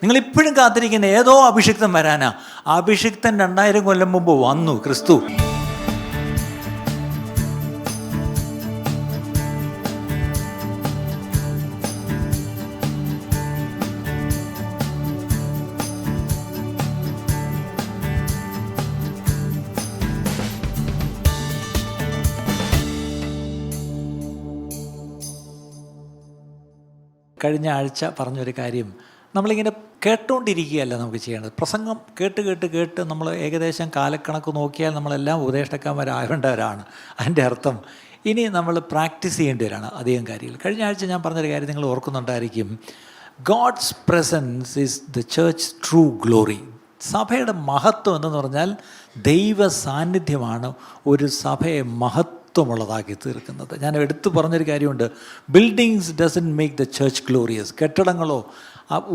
നിങ്ങളിപ്പോഴും കാത്തിരിക്കുന്ന ഏതോ അഭിഷിക്തൻ വരാനാ. അഭിഷിക്തൻ 2000 കൊല്ലം മുമ്പ് വന്നു, ക്രിസ്തു. കഴിഞ്ഞ ആഴ്ച പറഞ്ഞൊരു കാര്യം, നമ്മളിങ്ങനെ കേട്ടുകൊണ്ടിരിക്കുകയല്ല നമുക്ക് ചെയ്യേണ്ടത്. പ്രസംഗം കേട്ട് കേട്ട് കേട്ട് നമ്മൾ ഏകദേശം കാലക്കണക്ക് നോക്കിയാൽ നമ്മളെല്ലാം ഉപദേഷ്ടാക്കന്മാരാകേണ്ടവരാണ്. അതിൻ്റെ അർത്ഥം ഇനി നമ്മൾ പ്രാക്ടീസ് ചെയ്യേണ്ടവരാണ് അധികം കാര്യങ്ങൾ. കഴിഞ്ഞ ആഴ്ച ഞാൻ പറഞ്ഞൊരു കാര്യം നിങ്ങൾ ഓർക്കുന്നുണ്ടായിരിക്കും. God's presence is the church true glory. സഭയുടെ മഹത്വം എന്ന് പറഞ്ഞാൽ ദൈവ സാന്നിധ്യമാണ് ഒരു സഭയെ മഹത്വമുള്ളതാക്കി തീർക്കുന്നത്. ഞാൻ എടുത്തു പറഞ്ഞൊരു കാര്യമുണ്ട്, buildings doesn't make the church glorious. കെട്ടിടങ്ങളോ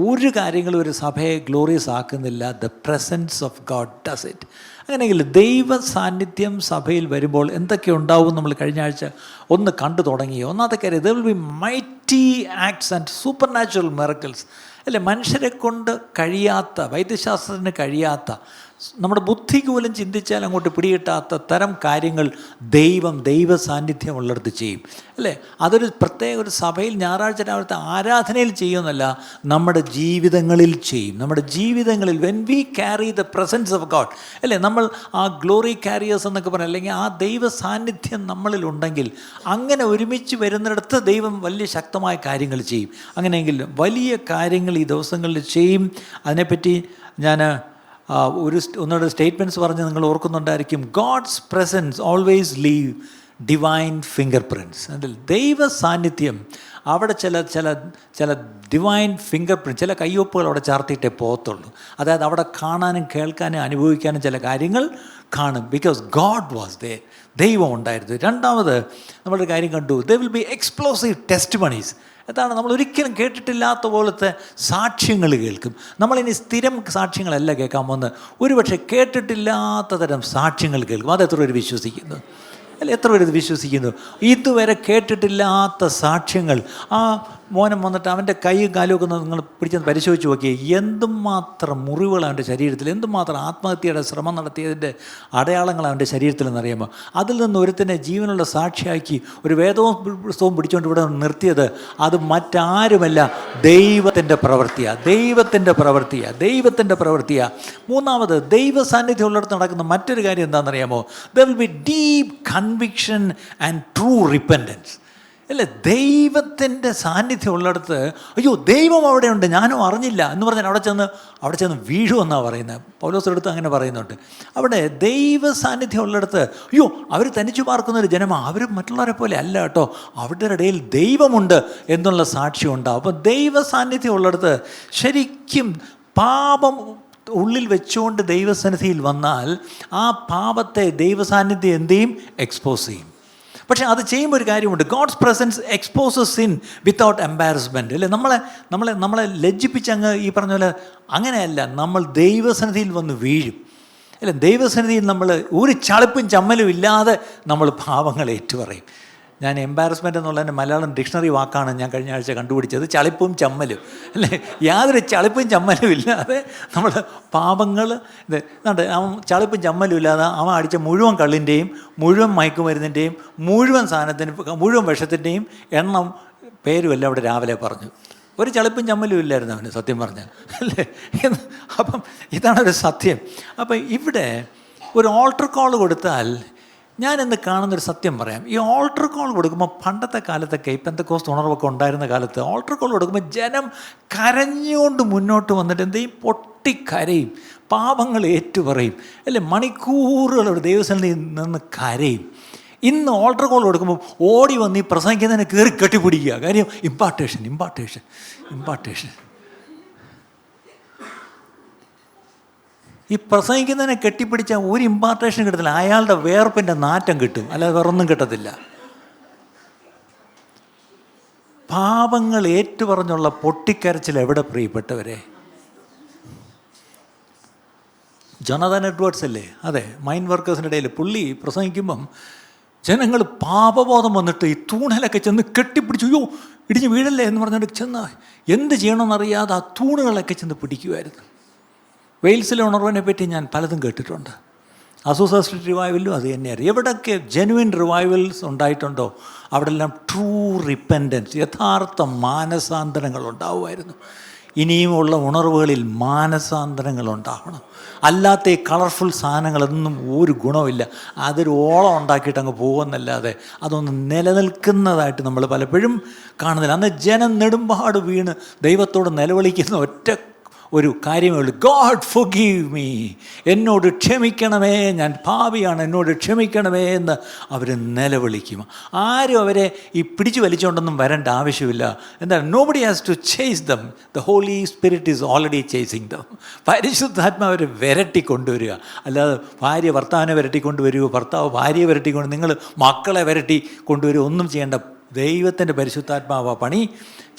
ഒരു കാര്യങ്ങളും ഒരു സഭയെ ഗ്ലോറിയസ് ആക്കുന്നില്ല. The presence of God does it. അങ്ങനെയെങ്കിൽ ദൈവ സാന്നിധ്യം സഭയിൽ വരുമ്പോൾ എന്തൊക്കെ ഉണ്ടാവും നമ്മൾ കഴിഞ്ഞ ആഴ്ച ഒന്ന് കണ്ടു തുടങ്ങി. ഒന്നാമത്തെ കാര്യം, there will be mighty acts and super natural miracles. അല്ലേ, മനുഷ്യരെ കൊണ്ട് കഴിയാത്ത, വൈദ്യശാസ്ത്രത്തിന് കഴിയാത്ത, നമ്മുടെ ബുദ്ധിക്ക് പോലും ചിന്തിച്ചാൽ അങ്ങോട്ട് പിടികിട്ടാത്ത തരം കാര്യങ്ങൾ ദൈവ സാന്നിധ്യമുള്ളിടത്ത് ചെയ്യും. അല്ലേ, അതൊരു പ്രത്യേക ഒരു സഭയിൽ ഞായറാഴ്ച രാവിലത്തെ ആരാധനയിൽ ചെയ്യുമെന്നല്ല, നമ്മുടെ ജീവിതങ്ങളിൽ ചെയ്യും. നമ്മുടെ ജീവിതങ്ങളിൽ when we carry the presence of God, അല്ലേ, നമ്മൾ ആ ഗ്ലോറി ക്യാരിയേഴ്സ് എന്നൊക്കെ പറയാം, അല്ലെങ്കിൽ ആ ദൈവ സാന്നിധ്യം നമ്മളിലുണ്ടെങ്കിൽ അങ്ങനെ ഒരുമിച്ച് വരുന്നിടത്ത് ദൈവം വലിയ ശക്തമായ കാര്യങ്ങൾ ചെയ്യും. അങ്ങനെയെങ്കിൽ വലിയ കാര്യങ്ങൾ ഈ ദിവസങ്ങളിൽ ചെയ്യും. അതിനെപ്പറ്റി ഞാൻ ഒന്നുകൂടെ സ്റ്റേറ്റ്മെൻറ്റ്സ് പറഞ്ഞ് നിങ്ങൾ ഓർക്കുന്നുണ്ടായിരിക്കും. God's presence always leave divine fingerprints. അതിൽ ദൈവ സാന്നിധ്യം അവിടെ ചില ഡിവൈൻ ഫിംഗർ പ്രിൻറ്റ്, ചില കയ്യൊപ്പുകൾ അവിടെ ചാർത്തിയിട്ടേ പോകത്തുള്ളൂ. അതായത് അവിടെ കാണാനും കേൾക്കാനും അനുഭവിക്കാനും ചില കാര്യങ്ങൾ കാണും. ബിക്കോസ് ഗോഡ് വാസ് ദേർ, ദൈവം ഉണ്ടായിരുന്നു. രണ്ടാമത് നമ്മളൊരു കാര്യം കണ്ടു, there will be explosive test monies. അതാണ് നമ്മൾ ഒരിക്കലും കേട്ടിട്ടില്ലാത്ത പോലത്തെ സാക്ഷ്യങ്ങൾ കേൾക്കും. നമ്മളിനി സ്ഥിരം സാക്ഷ്യങ്ങളല്ല കേൾക്കാൻ പോകുന്നത്, ഒരുപക്ഷെ കേട്ടിട്ടില്ലാത്ത തരം സാക്ഷ്യങ്ങൾ കേൾക്കും. അത് എത്ര പേര് വിശ്വസിക്കുന്നു? അല്ല, എത്ര പേര് ഇത് വിശ്വസിക്കുന്നു? ഇതുവരെ കേട്ടിട്ടില്ലാത്ത സാക്ഷ്യങ്ങൾ. ആ മോനം വന്നിട്ട് അവൻ്റെ കൈയും കാലും ഒക്കെ നിങ്ങൾ പിടിച്ചെന്ന് പരിശോധിച്ച് നോക്കിയേ, എന്തുമാത്രം മുറിവുകൾ അവൻ്റെ ശരീരത്തിൽ, എന്തുമാത്രം ആത്മഹത്യയുടെ ശ്രമം നടത്തിയതിൻ്റെ അടയാളങ്ങൾ അവൻ്റെ ശരീരത്തിൽ എന്നറിയാമോ? അതിൽ നിന്ന് ഒരുത്തിനെ ജീവനുള്ള സാക്ഷിയാക്കി ഒരു വേദവും പുസ്തകവും പിടിച്ചുകൊണ്ട് ഇവിടെ നിർത്തിയത് അത് മറ്റാരുമല്ല, ദൈവത്തിൻ്റെ പ്രവൃത്തിയാണ്. മൂന്നാമത്, ദൈവ സാന്നിധ്യം ഉള്ളിടത്ത് നടക്കുന്ന മറ്റൊരു കാര്യം എന്താണെന്നറിയാമോ? There will be deep conviction and true repentance. അല്ലേ, ദൈവത്തിൻ്റെ സാന്നിധ്യം ഉള്ളിടത്ത് അയ്യോ ദൈവം അവിടെയുണ്ട്, ഞാനും അറിഞ്ഞില്ല എന്ന് പറഞ്ഞാൽ അവിടെ ചെന്ന് വീഴുമെന്നാണ് പറയുന്നത്. പൗലോസിനടുത്ത് അങ്ങനെ പറയുന്നുണ്ട്. അവിടെ ദൈവ സാന്നിധ്യം ഉള്ളിടത്ത് അയ്യോ അവർ തനിച്ചു പാർക്കുന്നൊരു ജനമാണ്, അവർ മറ്റുള്ളവരെ പോലെ അല്ല കേട്ടോ, അവരുടെ ഇടയിൽ ദൈവമുണ്ട് എന്നുള്ള സാക്ഷ്യം ഉണ്ടാവും. അപ്പോൾ ദൈവ സാന്നിധ്യം ഉള്ളിടത്ത് ശരിക്കും പാപം ഉള്ളിൽ വെച്ചുകൊണ്ട് ദൈവസന്നിധിയിൽ വന്നാൽ ആ പാപത്തെ ദൈവസാന്നിധ്യം എന്ത് ചെയ്യും? എക്സ്പോസ് ചെയ്യും. പക്ഷേ അത് ചെയ്യുമ്പോൾ ഒരു കാര്യമുണ്ട്, God's presence exposes sin without embarrassment. അല്ലേ, നമ്മളെ ലജ്ജിപ്പിച്ചങ്ങ് ഈ പറഞ്ഞ പോലെ അങ്ങനെയല്ല, നമ്മൾ ദൈവസന്നിധിയിൽ വന്ന് വീഴും. അല്ലേ, ദൈവസന്നിധിയിൽ നമ്മൾ ഒരു ചളിപ്പും ചമ്മലും ഇല്ലാതെ നമ്മൾ പാവങ്ങൾ ഏറ്റുപറയും. ഞാൻ എംബാരസ്മെൻ്റ് എന്നുള്ളതിൻ്റെ മലയാളം ഡിക്ഷണറി വാക്കാണ് ഞാൻ കഴിഞ്ഞ ആഴ്ച കണ്ടുപിടിച്ചത്, ചളിപ്പും ചമ്മലും. അല്ലേ, യാതൊരു ചളിപ്പും ചമ്മലും ഇല്ലാതെ നമ്മൾ പാപങ്ങൾ അവൻ ചളിപ്പും ചമ്മലും ഇല്ലാതെ അവൻ അടിച്ച മുഴുവൻ കള്ളിൻ്റെയും മുഴുവൻ മയക്കുമരുന്നിൻ്റെയും മുഴുവൻ സാധനത്തിൻ്റെ മുഴുവൻ വിഷത്തിൻ്റെയും എണ്ണം പേരുമല്ല അവിടെ രാവിലെ പറഞ്ഞു. ഒരു ചളിപ്പും ചമ്മലും ഇല്ലായിരുന്നു അവന്, സത്യം പറഞ്ഞാൽ. അല്ലേ, അപ്പം ഇതാണൊരു സത്യം. അപ്പം ഇവിടെ ഒരു ഓൾട്ടർ കോൾ കൊടുത്താൽ ഞാനെന്ന് കാണുന്നൊരു സത്യം പറയാം. ഈ ഓൾട്ടർ കോൾ കൊടുക്കുമ്പോൾ പണ്ടത്തെ കാലത്തൊക്കെ ഈ പെന്തക്കോസ്ത് ഉണർവൊക്കെ ഉണ്ടായിരുന്ന കാലത്ത് ഓൾട്ടർ കോൾ കൊടുക്കുമ്പോൾ ജനം കരഞ്ഞുകൊണ്ട് മുന്നോട്ട് വന്നിട്ട് എന്ത് ചെയ്യും? പൊട്ടിക്കരയും, പാപങ്ങൾ ഏറ്റുപറയും. അല്ലേ, മണിക്കൂറുകൾ ഒരു ദൈവസന്നിധിയിൽ നിന്ന് കരയും. ഇന്ന് ഓൾട്ടർ കോൾ കൊടുക്കുമ്പോൾ ഓടി വന്ന് ഈ പ്രസംഗിക്കുന്നതിനെ കയറി കെട്ടിപ്പിടിക്കുക. കാര്യം ഇമ്പാർട്ടേഷൻ. ഈ പ്രസംഗിക്കുന്നതിനെ കെട്ടിപ്പിടിച്ചാൽ ഒരു ഇമ്പാർട്ടേഷൻ കിട്ടത്തില്ല, അയാളുടെ വേർപ്പിൻ്റെ നാറ്റം കിട്ടും, അല്ലാതെ വേറൊന്നും കിട്ടത്തില്ല. പാപങ്ങൾ ഏറ്റുപറഞ്ഞുള്ള പൊട്ടിക്കരച്ചിൽ എവിടെ പ്രിയപ്പെട്ടവരെ? ജോണതൻ എഡ്വേർഡ്സ് അല്ലേ, അതെ, മൈൻഡ് വർക്കേഴ്സിൻ്റെ ഇടയിൽ പുള്ളി പ്രസംഗിക്കുമ്പം ജനങ്ങൾ പാപബോധം വന്നിട്ട് ഈ തൂണിലൊക്കെ ചെന്ന് കെട്ടിപ്പിടിച്ചു, അയ്യോ ഇടിഞ്ഞ് വീഴല്ലേ എന്ന് പറഞ്ഞിട്ട് ചെന്ന് എന്ത് ചെയ്യണമെന്നറിയാതെ ആ തൂണുകളൊക്കെ ചെന്ന് പിടിക്കുമായിരുന്നു. വെയിൽസിലെ ഉണർവിനെ പറ്റി ഞാൻ പലതും കേട്ടിട്ടുണ്ട്. അസൂസ സ്ട്രീറ്റ് റിവൈവലും അത് തന്നെയാണ്. എവിടെയൊക്കെ ജെനുവിൻ റിവൈവൽസ് ഉണ്ടായിട്ടുണ്ടോ അവിടെ എല്ലാം ട്രൂ റിപ്പൻറ്റൻസ്, യഥാർത്ഥ മാനസാന്തരങ്ങൾ ഉണ്ടാവുമായിരുന്നു. ഇനിയുമുള്ള ഉണർവുകളിൽ മാനസാന്തരങ്ങൾ ഉണ്ടാവണം. അല്ലാത്ത ഈ കളർഫുൾ സാധനങ്ങളൊന്നും ഒരു ഗുണമില്ല. അതൊരു ഓളം ഉണ്ടാക്കിയിട്ട് അങ്ങ് പോകുന്നല്ലാതെ അതൊന്നും നിലനിൽക്കുന്നതായിട്ട് നമ്മൾ പലപ്പോഴും കാണുന്നില്ല. അന്ന് ജനം നെടുമ്പാട് വീണ് ദൈവത്തോട് നിലവിളിക്കുന്ന ഒറ്റ ഒരു കാര്യമേ ഉള്ളൂ, ഗോഡ് ഫൊർഗീവ് മീ, എന്നോട് ക്ഷമിക്കണമേ, ഞാൻ പാപിയാണ്, എന്നോട് ക്ഷമിക്കണമേ എന്ന് അവർ നിലവിളിക്കും. ആരും അവരെ ഈ പിടിച്ചു വലിച്ചുകൊണ്ടൊന്നും വരേണ്ട ആവശ്യമില്ല. എന്താണ്, nobody has to chase them, the Holy Spirit is already chasing them. പരിശുദ്ധാത്മാവരെ വിരട്ടിക്കൊണ്ടുവരിക, അല്ലാതെ ഭാര്യ ഭർത്താവിനെ വിരട്ടിക്കൊണ്ടുവരികയോ ഭർത്താവ് ഭാര്യയെ വിരട്ടിക്കൊണ്ട് നിങ്ങൾ മക്കളെ വിരട്ടി കൊണ്ടുവരികയോ ഒന്നും ചെയ്യേണ്ട. ദൈവത്തിൻ്റെ പരിശുദ്ധാത്മാവ് പണി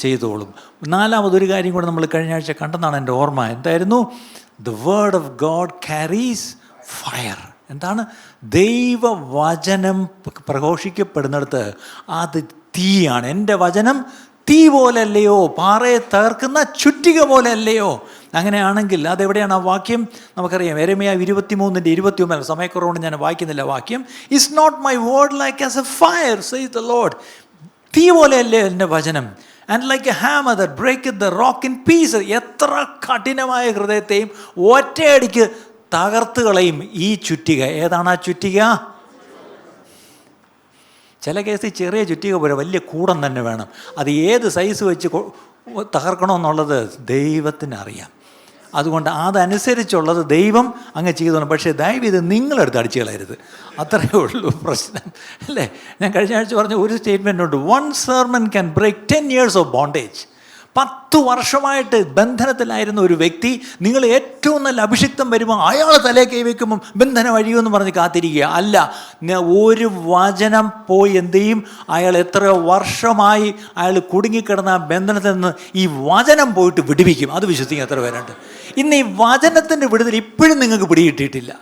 ചെയ്തോളും. നാലാമതൊരു കാര്യം കൂടെ നമ്മൾ കഴിഞ്ഞ ആഴ്ച കണ്ടെന്നാണ് എൻ്റെ ഓർമ്മ. എന്തായിരുന്നു? The word of God carries fire. എന്താണ്? ദൈവവചനം പ്രഘോഷിക്കപ്പെടുന്നിടത്ത് അത് തീയാണ്. എൻ്റെ വചനം തീ പോലെ അല്ലയോ, പാറയെ തകർക്കുന്ന ചുറ്റിക പോലെ അല്ലയോ? അങ്ങനെയാണെങ്കിൽ അതെവിടെയാണ് ആ വാക്യം? നമുക്കറിയാം, യെരമ്യാ 23:29. സമയക്കുറവുകൊണ്ട് ഞാൻ വായിക്കുന്നില്ല വാക്യം. Is not my word like as a fire says the Lord. തീ പോലെയല്ലേ എൻ്റെ വചനം. And like a hammer that breaketh the rock in piece. എത്ര കഠിനമായ ഹൃദയത്തെയും ഒറ്റയടിക്ക് തകർത്ത് കളയും ഈ ചുറ്റിക. ഏതാണ് ആ ചുറ്റിക? ചില കേസിൽ ചെറിയ ചുറ്റിക പോലെ വലിയ കൂടം തന്നെ വേണം. അത് ഏത് സൈസ് വെച്ച് തകർക്കണമെന്നുള്ളത് ദൈവത്തിന് അറിയാം. അതുകൊണ്ട് അതനുസരിച്ചുള്ളത് ദൈവം അങ്ങ് ചെയ്തോണം. പക്ഷേ ദയവ് ഇത് നിങ്ങളെടുത്ത് അടിച്ചു കളയരുത്. അത്രയേ ഉള്ളൂ പ്രശ്നം, അല്ലേ? ഞാൻ കഴിഞ്ഞ ആഴ്ച പറഞ്ഞ ഒരു സ്റ്റേറ്റ്മെൻ്റ് ഉണ്ട്, 1 sermon can break 10 years of bondage. 10 വർഷമായിട്ട് ബന്ധനത്തിലായിരുന്ന ഒരു വ്യക്തി, നിങ്ങൾ ഏറ്റവും നല്ല അഭിഷിക്തം വരുമ്പോൾ അയാൾ തലേ കൈവയ്ക്കുമ്പം ബന്ധനം അഴിയുമെന്ന് പറഞ്ഞ് കാത്തിരിക്കുക അല്ല. ഒരു വചനം പോയി എന്ത് ചെയ്യും? അയാൾ എത്രയോ വർഷമായി അയാൾ കുടുങ്ങിക്കിടന്ന ആ ബന്ധനത്തിൽ നിന്ന് ഈ വചനം പോയിട്ട് വിടുവിക്കും. അത് വിശ്വസിക്കുക എത്ര പേരുണ്ട്? ഇന്ന് ഈ വചനത്തിൻ്റെ വിടുതൽ ഇപ്പോഴും നിങ്ങൾക്ക് പിടികിട്ടിയിട്ടില്ല.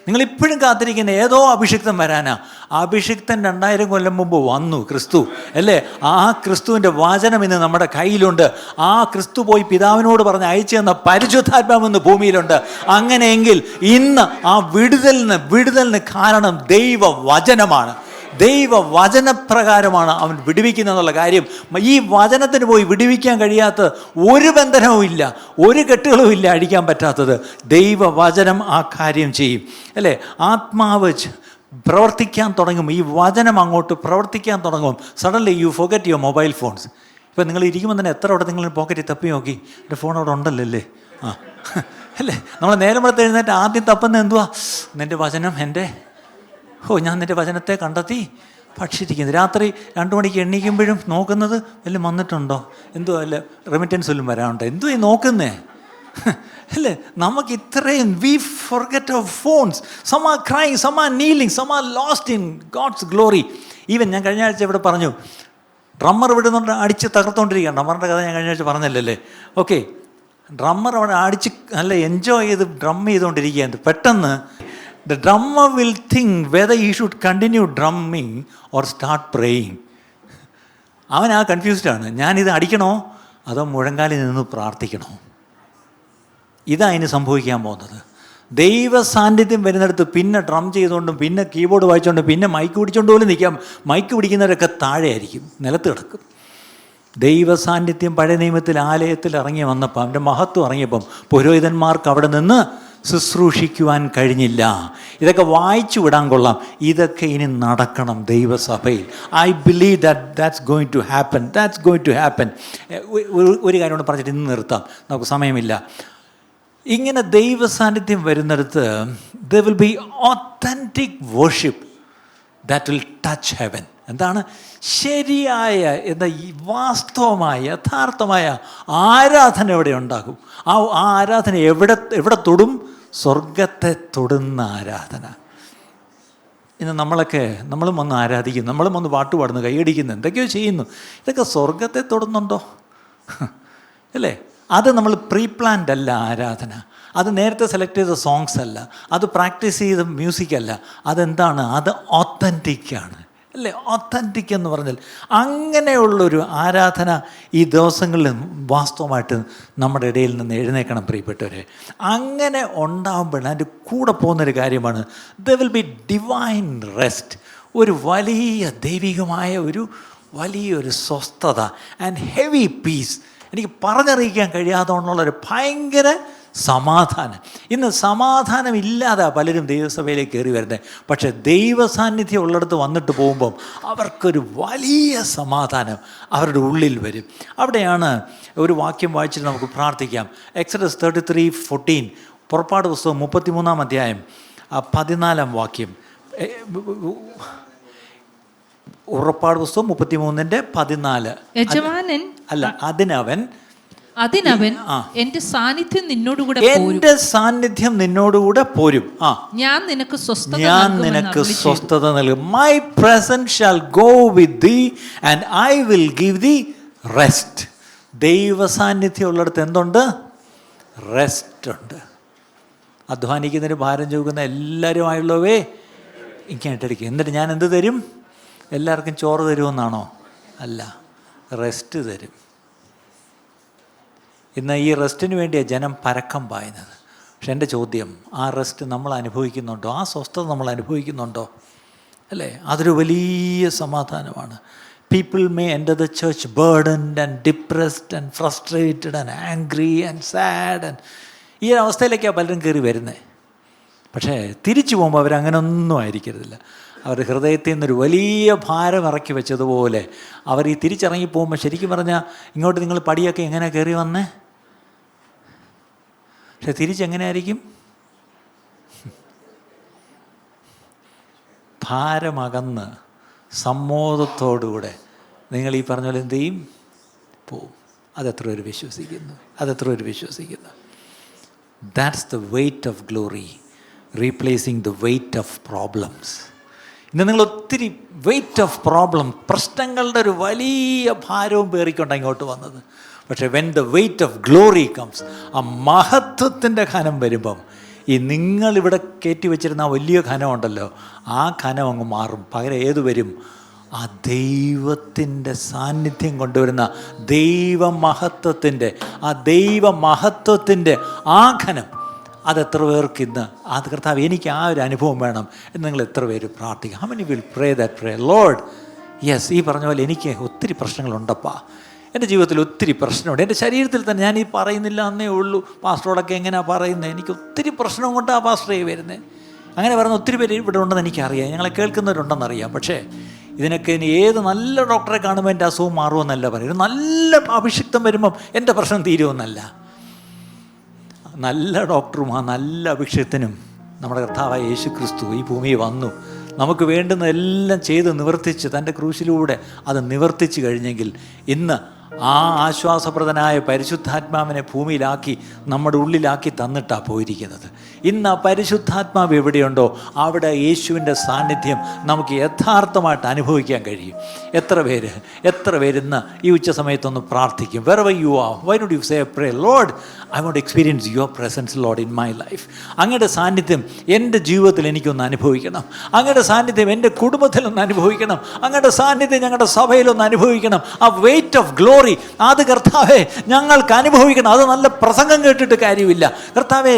നിങ്ങളിപ്പോഴും കാത്തിരിക്കുന്ന ഏതോ അഭിഷിക്തം വരാനാ. അഭിഷിക്തൻ 2000 കൊല്ലം മുമ്പ് വന്നു, ക്രിസ്തു, അല്ലേ? ആ ക്രിസ്തുവിൻ്റെ വചനം ഇന്ന് നമ്മുടെ കയ്യിലുണ്ട്. ആ ക്രിസ്തു പോയി പിതാവിനോട് പറഞ്ഞ് അയച്ചു തന്ന പരിശുദ്ധാത്മാവെന്ന് ഭൂമിയിലുണ്ട്. അങ്ങനെയെങ്കിൽ ഇന്ന് ആ വിടുതലിന് കാരണം ദൈവവചനമാണ്. ദൈവവചനപ്രകാരമാണ് അവൻ വിടുവിക്കുന്നതെന്നുള്ള കാര്യം. ഈ വചനത്തിന് പോയി വിടുവിക്കാൻ കഴിയാത്ത ഒരു ബന്ധനവും ഇല്ല, ഒരു കെട്ടുകളും ഇല്ല അഴിക്കാൻ പറ്റാത്തത്. ദൈവവചനം ആ കാര്യം ചെയ്യും, അല്ലേ? ആത്മാവ് പ്രവർത്തിക്കാൻ തുടങ്ങും. ഈ വചനം അങ്ങോട്ട് പ്രവർത്തിക്കാൻ തുടങ്ങും. Suddenly U forget your mobile phones. ഇപ്പം നിങ്ങൾ ഇരിക്കുമ്പോൾ തന്നെ എത്ര അവിടെ നിങ്ങൾ പോക്കറ്റിൽ തപ്പി നോക്കി, എൻ്റെ ഫോൺ അവിടെ ഉണ്ടല്ലോ, അല്ലേ? ആ, അല്ലേ? നമ്മൾ നേരം വെളുത്ത് എഴുന്നേറ്റ് ആദ്യം തപ്പുന്നത് എന്തുവാ? എൻ്റെ വചനം, ഞാൻ നിൻ്റെ വചനത്തെ കണ്ടെത്തി ഭക്ഷിച്ചിരിക്കുന്നത്. രാത്രി 2 മണിക്ക് എണീക്കുമ്പോഴും നോക്കുന്നത് വല്ലതും വന്നിട്ടുണ്ടോ, എന്തോ അല്ല റെമിറ്റൻസ് വല്ലതും വരാനുണ്ടോ, എന്തോ ഈ നോക്കുന്നേ, അല്ലേ? നമുക്ക് ഇത്രയും we forget our phones. Some are crying, some are kneeling, some are lost in God's glory. Even ഞാൻ കഴിഞ്ഞ ആഴ്ച ഇവിടെ പറഞ്ഞു, ഡ്രമ്മർ ഇവിടെ നിന്ന് അടിച്ച് തകർത്തുകൊണ്ടിരിക്കുകയാണ്. ഡ്രമ്മറിൻ്റെ കഥ ഞാൻ കഴിഞ്ഞ ആഴ്ച പറഞ്ഞല്ലേ? ഓക്കെ, ഡ്രമ്മർ അവിടെ അടിച്ച് നല്ല എൻജോയ് ചെയ്ത് ഡ്രം ചെയ്തുകൊണ്ടിരിക്കുകയാണ്. പെട്ടെന്ന് the drummer will think whether he should continue drumming or start praying. അവൻ ആ കൺഫ്യൂസ്ഡാണ്. ഞാനിത് അടിക്കണോ അതോ മുഴങ്കാലിൽ നിന്ന് പ്രാർത്ഥിക്കണോ? ഇതതിന് സംഭവിക്കാൻ പോകുന്നത്. ദൈവ സാന്നിധ്യം വരുന്നിടത്ത് പിന്നെ ഡ്രം ചെയ്തുകൊണ്ടും പിന്നെ കീബോർഡ് വായിച്ചുകൊണ്ടും പിന്നെ മൈക്ക് പിടിച്ചുകൊണ്ട് പോലും നിൽക്കാം. മൈക്ക് പിടിക്കുന്നവരൊക്കെ താഴെയായിരിക്കും, നിലത്ത് കിടക്കും. ദൈവ സാന്നിധ്യം പഴയ നിയമത്തിൽ ആലയത്തിൽ ഇറങ്ങി വന്നപ്പോൾ, അവൻ്റെ മഹത്വം ഇറങ്ങിയപ്പം പുരോഹിതന്മാർക്ക് അവിടെ നിന്ന് ശുശ്രൂഷിക്കുവാൻ കഴിഞ്ഞില്ല. ഇതൊക്കെ വായിച്ചു വിടാൻ കൊള്ളാം. ഇതൊക്കെ ഇനി നടക്കണം ദൈവസഭയിൽ. I believe that's going to happen. ഒരു കാര്യം കൊണ്ട് പറഞ്ഞിട്ട് ഇന്ന് നിർത്താം, നമുക്ക് സമയമില്ല. ഇങ്ങനെ ദൈവ സാന്നിധ്യം വരുന്നിടത്ത് there will be authentic worship that will touch heaven. എന്താണ്? ശരിയായ, എന്താ, വാസ്തവമായ യഥാർത്ഥമായ ആരാധന എവിടെ ഉണ്ടാകും? ആ ആരാധന എവിടെ തൊടും? സ്വർഗത്തെ തൊടുന്ന ആരാധന. ഇന്ന് നമ്മളും വന്ന് ആരാധിക്കുന്നു, നമ്മളും വന്ന് പാട്ട് പാടുന്നു, കൈയടിക്കുന്നു, എന്തൊക്കെയോ ചെയ്യുന്നു. ഇതൊക്കെ സ്വർഗത്തെ തൊടുന്നുണ്ടോ? അല്ലേ? അത് നമ്മൾ പ്രീ പ്ലാൻഡ് അല്ല ആരാധന. അത് നേരത്തെ സെലക്ട് ചെയ്ത സോങ്സ് അല്ല, അത് പ്രാക്ടീസ് ചെയ്ത മ്യൂസിക് അല്ല. അതെന്താണ്? അത് ഒത്തൻറ്റിക്കാണ്, അല്ലേ? ഒത്തൻറ്റിക് എന്ന് പറഞ്ഞാൽ അങ്ങനെയുള്ളൊരു ആരാധന ഈ ദിവസങ്ങളിൽ വാസ്തവമായിട്ട് നമ്മുടെ ഇടയിൽ നിന്ന് എഴുന്നേക്കണം പ്രിയപ്പെട്ടവരെ. അങ്ങനെ ഉണ്ടാകുമ്പോൾ അതിൻ്റെ കൂടെ പോകുന്നൊരു കാര്യമാണ് there will be divine rest. ഒരു വലിയ ദൈവികമായ വലിയൊരു സ്വസ്ഥത ആൻഡ് ഹെവി പീസ്. എനിക്ക് പറഞ്ഞറിയിക്കാൻ കഴിയാത്തതുകൊണ്ടുള്ളൊരു ഭയങ്കര സമാധാനം. ഇന്ന് സമാധാനം ഇല്ലാതെ പലരും ദൈവസഭയിലേക്ക് കയറി വരുന്നത്. പക്ഷേ ദൈവസാന്നിധ്യം ഉള്ളിടത്ത് വന്നിട്ട് പോകുമ്പം അവർക്കൊരു വലിയ സമാധാനം അവരുടെ ഉള്ളിൽ വരും. അവിടെയാണ് ഒരു വാക്യം വായിച്ചിട്ട് നമുക്ക് പ്രാർത്ഥിക്കാം. എക്സഡസ് 33:14, പുറപ്പാട് പുസ്തകം 33 അധ്യായം 14 വാക്യം. പുറപ്പാട് പുസ്തകം 33:14. യജമാനൻ അല്ല, അതിനവൻ എന്റെ സാന്നിധ്യം നിന്നോടുകൂടെ പോരും. ഞാൻ നിനക്ക് സ്വസ്ഥത നൽകും. My presence shall go with thee and I will give thee rest. ദൈവ സാന്നിധ്യം ഉള്ളിടത്ത് എന്തുണ്ട്? റെസ്റ്റ് ഉണ്ട്. അധ്വാനിക്കുന്നതിന് ഭാരം ചുമക്കുന്ന എല്ലാവരുമായുള്ളവേ ഇങ്ങോട്ടിരിക്കും. എന്നിട്ട് ഞാൻ എന്ത് തരും? എല്ലാവർക്കും ചോറ് തരുമെന്നാണോ? അല്ല, റെസ്റ്റ് തരും. ഇന്ന് ഈ റെസ്റ്റിന് വേണ്ടിയാണ് ജനം പരക്കം പായുന്നത്. പക്ഷെ എൻ്റെ ചോദ്യം, ആ റെസ്റ്റ് നമ്മൾ അനുഭവിക്കുന്നുണ്ടോ? ആ സ്വസ്ഥത നമ്മൾ അനുഭവിക്കുന്നുണ്ടോ? അല്ലേ? അതൊരു വലിയ സമാധാനമാണ്. People may enter the church burdened and depressed and frustrated and angry and sad and ഈ അവസ്ഥയിലേക്കാണ് പലരും കയറി വരുന്നത്. പക്ഷേ തിരിച്ചു പോകുമ്പോൾ അവരങ്ങനൊന്നും ആയിരിക്കരുതില്ല. അവരുടെ ഹൃദയത്തിൽ നിന്നൊരു വലിയ ഭാരം ഇറക്കി വെച്ചതുപോലെ അവർ ഈ തിരിച്ചിറങ്ങി പോകുമ്പോൾ ശരിക്കും പറഞ്ഞാൽ ഇങ്ങോട്ട് നിങ്ങൾ പടിയൊക്കെ എങ്ങനെ കയറി വന്നേ? പക്ഷെ തിരിച്ചെങ്ങനെയായിരിക്കും? ഭാരമകന്ന് സമ്മോദത്തോടുകൂടെ നിങ്ങൾ ഈ പറഞ്ഞ പോലെ എന്ത് ചെയ്യും? പോവും. അതെത്ര പേര് വിശ്വസിക്കുന്നു? That's the weight of glory replacing the weight of problems. ഇന്ന് നിങ്ങൾ ഒത്തിരി വെയ്റ്റ് ഓഫ് പ്രോബ്ലം, പ്രശ്നങ്ങളുടെ ഒരു വലിയ ഭാരവും പേറിക്കൊണ്ടാണ് ഇങ്ങോട്ട് വന്നത്. പക്ഷേ when the weight of glory comes, ആ മഹത്വത്തിൻ്റെ ഖനം വരുമ്പം ഈ നിങ്ങളിവിടെ കയറ്റി വെച്ചിരുന്ന ആ വലിയ ഖനമുണ്ടല്ലോ, ആ ഖനം അങ്ങ് മാറും. പകരം ഏത് വരും? ആ ദൈവത്തിൻ്റെ സാന്നിധ്യം കൊണ്ടുവരുന്ന ദൈവമഹത്വത്തിൻ്റെ ആ ഖനം. അതെത്ര പേർക്ക് ഇന്ന് അത് കർത്താവ് എനിക്ക് ആ ഒരു അനുഭവം വേണം എന്ന് നിങ്ങൾ എത്ര പേര് പ്രാർത്ഥിക്കുക? How many will pray that pray? Lord, yes, ഈ പറഞ്ഞ പോലെ എനിക്ക് ഒത്തിരി പ്രശ്നങ്ങളുണ്ടപ്പാ. എൻ്റെ ജീവിതത്തിൽ ഒത്തിരി പ്രശ്നമുണ്ട്. എൻ്റെ ശരീരത്തിൽ തന്നെ, ഞാൻ ഈ പറയുന്നില്ല എന്നേ ഉള്ളൂ. പാസ്റ്ററോടൊക്കെ എങ്ങനെയാണ് പറയുന്നത്? എനിക്ക് ഒത്തിരി പ്രശ്നം കൊണ്ടാണ് പാസ്റ്ററേ വരുന്നത്. അങ്ങനെ പറയുന്ന ഒത്തിരി പേര് ഇവിടെ ഉണ്ടെന്ന് എനിക്കറിയാം, ഞങ്ങളെ കേൾക്കുന്നവരുണ്ടെന്നറിയാം. പക്ഷേ ഇതിനൊക്കെ ഇനി ഏത് നല്ല ഡോക്ടറെ കാണുമ്പോൾ എൻ്റെ അസുഖം മാറുമെന്നല്ല പറയും. നല്ല അഭിഷിക്തം വരുമ്പം എൻ്റെ പ്രശ്നം തീരുമെന്നല്ല. നല്ല ഡോക്ടറും ആ നല്ല അഭിഷേകത്തിനും നമ്മുടെ കർത്താവായ യേശു ക്രിസ്തു ഈ ഭൂമിയിൽ വന്നു. നമുക്ക് വേണ്ടുന്നതെല്ലാം ചെയ്ത് നിവർത്തിച്ച് തൻ്റെ ക്രൂശിലൂടെ അത് നിവർത്തിച്ച് കഴിഞ്ഞെങ്കിൽ ഇന്ന് ആ ആശ്വാസപ്രദനായ പരിശുദ്ധാത്മാവിനെ ഭൂമിയിലാക്കി നമ്മുടെ ഉള്ളിലാക്കി തന്നിട്ടാണ് പോയിരിക്കുന്നത്. ഇന്ന് ആ പരിശുദ്ധാത്മാവ് എവിടെയുണ്ടോ അവിടെ യേശുവിൻ്റെ സാന്നിധ്യം നമുക്ക് യഥാർത്ഥമായിട്ട് അനുഭവിക്കാൻ കഴിയും. എത്ര പേര് ഇന്ന് ഈ ഉച്ച സമയത്തൊന്ന് പ്രാർത്ഥിക്കും? Wherever you are, why don't you say a prayer? Lord, I want to experience your presence, Lord, in my life. അങ്ങയുടെ സാന്നിധ്യം എൻ്റെ ജീവിതത്തിൽ എനിക്കൊന്ന് അനുഭവിക്കണം. അങ്ങയുടെ സാന്നിധ്യം എൻ്റെ കുടുംബത്തിലൊന്ന് അനുഭവിക്കണം. അങ്ങയുടെ സാന്നിധ്യം ഞങ്ങളുടെ സഭയിലൊന്ന് അനുഭവിക്കണം. ആ വെയ്റ്റ് ഓഫ് ഗ്ലോറി, അത് കർത്താവെ ഞങ്ങൾക്ക് അനുഭവിക്കണം. അത് നല്ല പ്രസംഗം കേട്ടിട്ട് കാര്യമില്ല കർത്താവെ.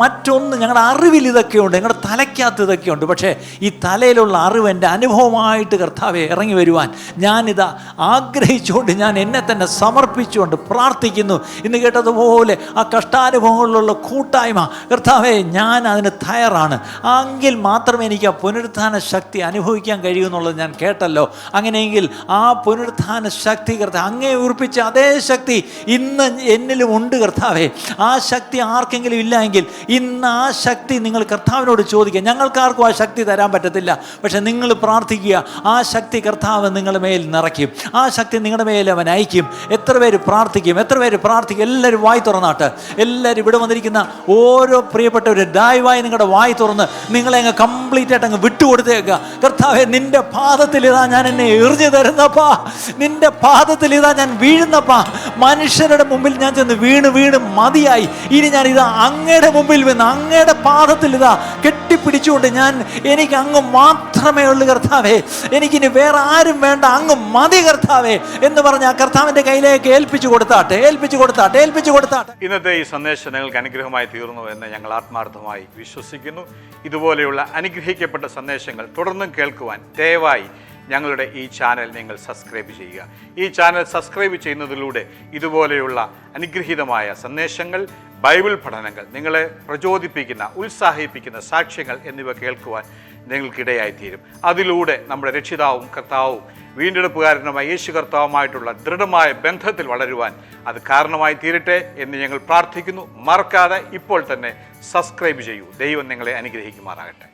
മറ്റൊന്ന് ഞങ്ങളുടെ അറിവിൽ ഇതൊക്കെയുണ്ട്, ഞങ്ങളുടെ തലയ്ക്കകത്ത് ഇതൊക്കെയുണ്ട്. പക്ഷേ ഈ തലയിലുള്ള അറിവ് എൻ്റെ അനുഭവമായിട്ട് കർത്താവെ ഇറങ്ങി വരുവാൻ ഞാനിതാ ആഗ്രഹിച്ചുകൊണ്ട് ഞാൻ എന്നെ തന്നെ സമർപ്പിച്ചുകൊണ്ട് പ്രാർത്ഥിക്കുന്നു. ഇന്ന് കേട്ടതുപോലെ ആ കഷ്ടാനുഭവങ്ങളിലുള്ള കൂട്ടായ്മ കർത്താവെ ഞാൻ അതിന് തയ്യാറാണ്. എങ്കിൽ മാത്രമേ എനിക്ക് ആ പുനരുത്ഥാന ശക്തി അനുഭവിക്കാൻ കഴിയൂ എന്നുള്ളത് ഞാൻ കേട്ടല്ലോ. അങ്ങനെയെങ്കിൽ ആ പുനരുത്ഥാന ശക്തി കർത്താവ് അങ്ങേ ഉറപ്പിച്ച അതേ ശക്തി ഇന്ന് എന്നിലും ഉണ്ട് കർത്താവെ. ആ ശക്തി ആർക്കെങ്കിലും ഇല്ല എങ്കിൽ ഇന്ന് ആ ശക്തി നിങ്ങൾ കർത്താവിനോട് ചോദിക്കുക. ഞങ്ങൾക്കാർക്കും ആ ശക്തി തരാൻ പറ്റത്തില്ല, പക്ഷെ നിങ്ങൾ പ്രാർത്ഥിക്കുക. ആ ശക്തി കർത്താവ് നിങ്ങളുടെ മേൽ നിറയ്ക്കും. ആ ശക്തി നിങ്ങളുടെ മേൽ അവൻ അയക്കും. എത്ര പേര് പ്രാർത്ഥിക്കും? എല്ലാവരും വായി തുറന്ന് തുറന്നാട്ട്. എല്ലാവരും ഇവിടെ വന്നിരിക്കുന്ന ഓരോ പ്രിയപ്പെട്ടവർ ദയവായി നിങ്ങളുടെ വായി തുറന്ന് നിങ്ങളെ അങ്ങ് കംപ്ലീറ്റ് ആയിട്ട് അങ്ങ് വിട്ടുകൊടുത്തേക്കുക. കർത്താവേ, നിന്റെ പാദത്തിൽ ഇതാ ഞാൻ എന്നെ എറിഞ്ഞു തരുന്നപ്പാ, നിന്റെ പാദത്തിൽ ഇതാ ഞാൻ വീഴുന്നപ്പാ. മനുഷ്യരുടെ മുമ്പിൽ ഞാൻ ചെന്ന് വീണ് വീണ് മതിയായി. ഇനി ഞാൻ ഇതാ അങ്ങയുടെ മുമ്പിൽ വന്ന് അങ്ങയുടെ പാദത്തിൽ ഇതാ കെട്ടിപ്പിടിച്ചുകൊണ്ട് എനിക്ക് അങ്ങ് മാത്രമേ ഉള്ളൂ കർത്താവേ, എനിക്കിനി വേറെ ആരും വേണ്ട, അങ്ങ് മതി കർത്താവേ എന്ന് പറഞ്ഞ ആ കർത്താവിൻ്റെ കയ്യിലേക്ക് ഏൽപ്പിച്ചു കൊടുത്താട്ടെ. ഇന്നത്തെ ഈ സന്ദേശം നിങ്ങൾക്ക് അനുഗ്രഹമായി തീർന്നു എന്ന് ഞങ്ങൾ ആത്മാർത്ഥമായി വിശ്വസിക്കുന്നു. ഇതുപോലെയുള്ള അനുഗ്രഹിക്കപ്പെട്ട സന്ദേശങ്ങൾ തുടർന്നും കേൾക്കുവാൻ ദയവായി ഞങ്ങളുടെ ഈ ചാനൽ നിങ്ങൾ സബ്സ്ക്രൈബ് ചെയ്യുക. ഈ ചാനൽ സബ്സ്ക്രൈബ് ചെയ്യുന്നതിലൂടെ ഇതുപോലെയുള്ള അനുഗ്രഹീതമായ സന്ദേശങ്ങൾ, ബൈബിൾ പഠനങ്ങൾ, നിങ്ങളെ പ്രചോദിപ്പിക്കുന്ന, ഉത്സാഹിപ്പിക്കുന്ന സാക്ഷ്യങ്ങൾ എന്നിവ കേൾക്കുവാൻ നിങ്ങൾക്കിടയായിത്തീരും. അതിലൂടെ നമ്മുടെ രക്ഷിതാവും കർത്താവും വീണ്ടെടുപ്പുകാരനുമായ യേശു കർത്താവുമായിട്ടുള്ള ദൃഢമായ ബന്ധത്തിൽ വളരുവാൻ അത് കാരണമായി തീരട്ടെ എന്ന് ഞങ്ങൾ പ്രാർത്ഥിക്കുന്നു. മറക്കാതെ ഇപ്പോൾ തന്നെ സബ്സ്ക്രൈബ് ചെയ്യൂ. ദൈവം നിങ്ങളെ അനുഗ്രഹിക്കുമാറാകട്ടെ.